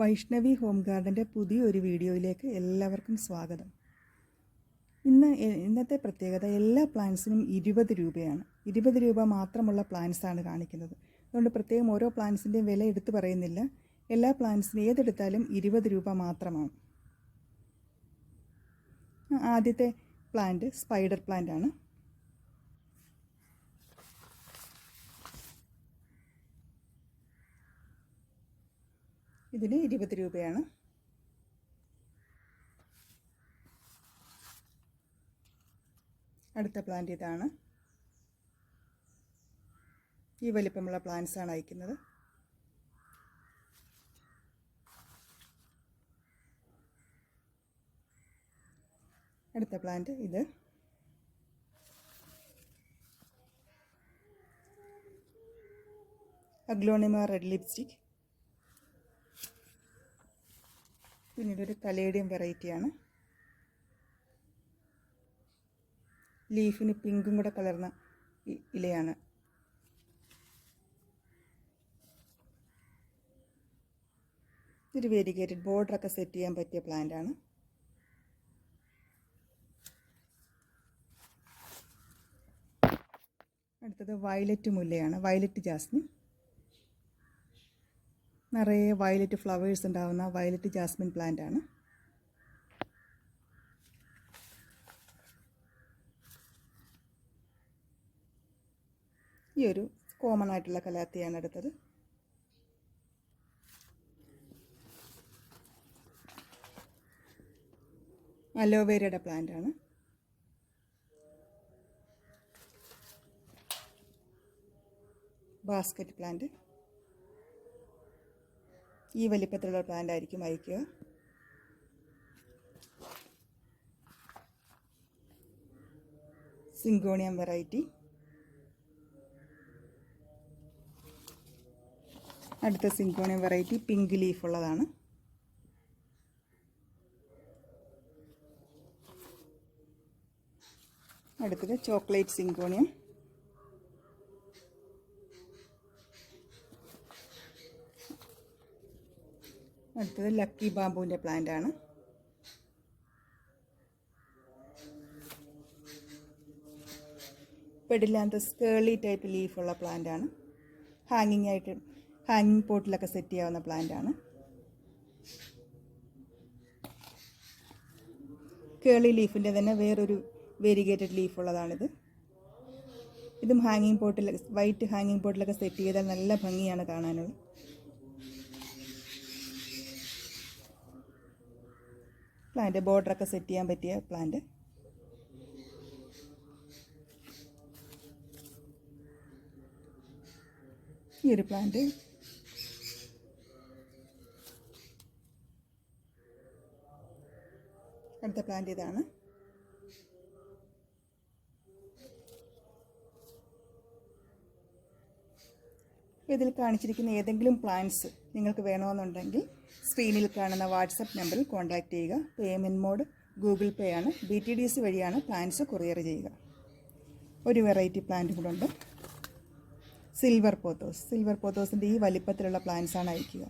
Vaishnavi home ഗാർഡൻ്റെ പുതിയൊരു വീഡിയോയിലേക്ക് എല്ലാവർക്കും സ്വാഗതം. ഇന്നത്തെ പ്രത്യേകത എല്ലാ പ്ലാന്റ്സിനും 20 രൂപയാണ്. 20 രൂപ മാത്രമുള്ള പ്ലാന്റ്സാണ് കാണിക്കുന്നത്. അതുകൊണ്ട് പ്രത്യേകം ഓരോ പ്ലാന്റ്സിൻ്റെയും വില എടുത്തു പറയുന്നില്ല. എല്ലാ പ്ലാന്റ്സിനും ഏതെടുത്താലും 20 രൂപ മാത്രമാണ്. ആദ്യത്തെ പ്ലാന്റ് സ്പൈഡർ പ്ലാന്റ് ആണ്. ഇതിന് 20 രൂപയാണ്. അടുത്ത പ്ലാന്റ് ഇതാണ്. ഈ വലിപ്പമുള്ള പ്ലാന്റ്സ് ആണ് അയക്കുന്നത്. അടുത്ത പ്ലാന്റ് ഇത്. Aglaonema red lipstick. പിന്നീട് ഒരു കലേഡിയം വെറൈറ്റിയാണ്. ലീഫിന് പിങ്കും കൂടെ കലർന്ന ഇലയാണ്. ഇതൊരു വേരിഗേറ്റഡ് ബോർഡറൊക്കെ സെറ്റ് ചെയ്യാൻ പറ്റിയ പ്ലാന്റ് ആണ്. അടുത്തത് വയലറ്റ് മുല്ലയാണ്. Violet jasmine. നിറയെ വയലറ്റ് ഫ്ലവേഴ്സ് ഉണ്ടാകുന്ന വയലറ്റ് ജാസ്മിൻ പ്ലാന്റ് ആണ്. ഈ ഒരു കോമൺ ആയിട്ടുള്ള കലാത്തിയാണ് അടുത്തത്. അലോവേരയുടെ പ്ലാന്റ് ആണ്. Basket plant. ഈ വലിപ്പത്തിലുള്ള പ്ലാന്റ് ആയിരിക്കും അയക്കുക. Syngonium variety. അടുത്ത സിങ്കോണിയം വെറൈറ്റി പിങ്ക് ലീഫ് ഉള്ളതാണ്. അടുത്തത് ചോക്ലേറ്റ് സിങ്കോണിയം. അടുത്തത് ലക്കി ബാമ്പുവിൻ്റെ പ്ലാന്റ് ആണ്. പെഡിലാന്തസ് കേളി ടൈപ്പ് ലീഫുള്ള പ്ലാന്റ് ആണ്. ഹാങ്ങിങ് പോട്ടിലൊക്കെ സെറ്റ് ചെയ്യാവുന്ന പ്ലാന്റ് ആണ്. കേളി ലീഫിൻ്റെ തന്നെ വേറൊരു വേരിഗേറ്റഡ് ലീഫുള്ളതാണിത്. ഇതും വൈറ്റ് ഹാങ്ങിങ് പോട്ടിലൊക്കെ സെറ്റ് ചെയ്താൽ നല്ല ഭംഗിയാണ് കാണാനുള്ളത്. പ്ലാന്റ് ബോർഡറൊക്കെ സെറ്റ് ചെയ്യാൻ പറ്റിയ പ്ലാന്റ്. ഈ ഒരു പ്ലാന്റ്. അടുത്ത പ്ലാന്റ് ഇതാണ്. ഇതിൽ കാണിച്ചിരിക്കുന്ന ഏതെങ്കിലും പ്ലാന്റ്സ് നിങ്ങൾക്ക് വേണമെന്നുണ്ടെങ്കിൽ സ്ക്രീനിൽ കാണുന്ന വാട്സപ്പ് നമ്പറിൽ കോൺടാക്റ്റ് ചെയ്യുക. പേയ്മെൻറ്റ് മോഡ് ഗൂഗിൾ പേ ആണ്. BTDC വഴിയാണ് പ്ലാന്റ്സ് കൊറിയർ ചെയ്യുക. ഒരു വെറൈറ്റി പ്ലാന്റ് കൂടെ ഉണ്ട്. സിൽവർ പോത്തോസിൻ്റെ ഈ വലിപ്പത്തിലുള്ള പ്ലാന്റ്സ് ആണ് അയക്കുക.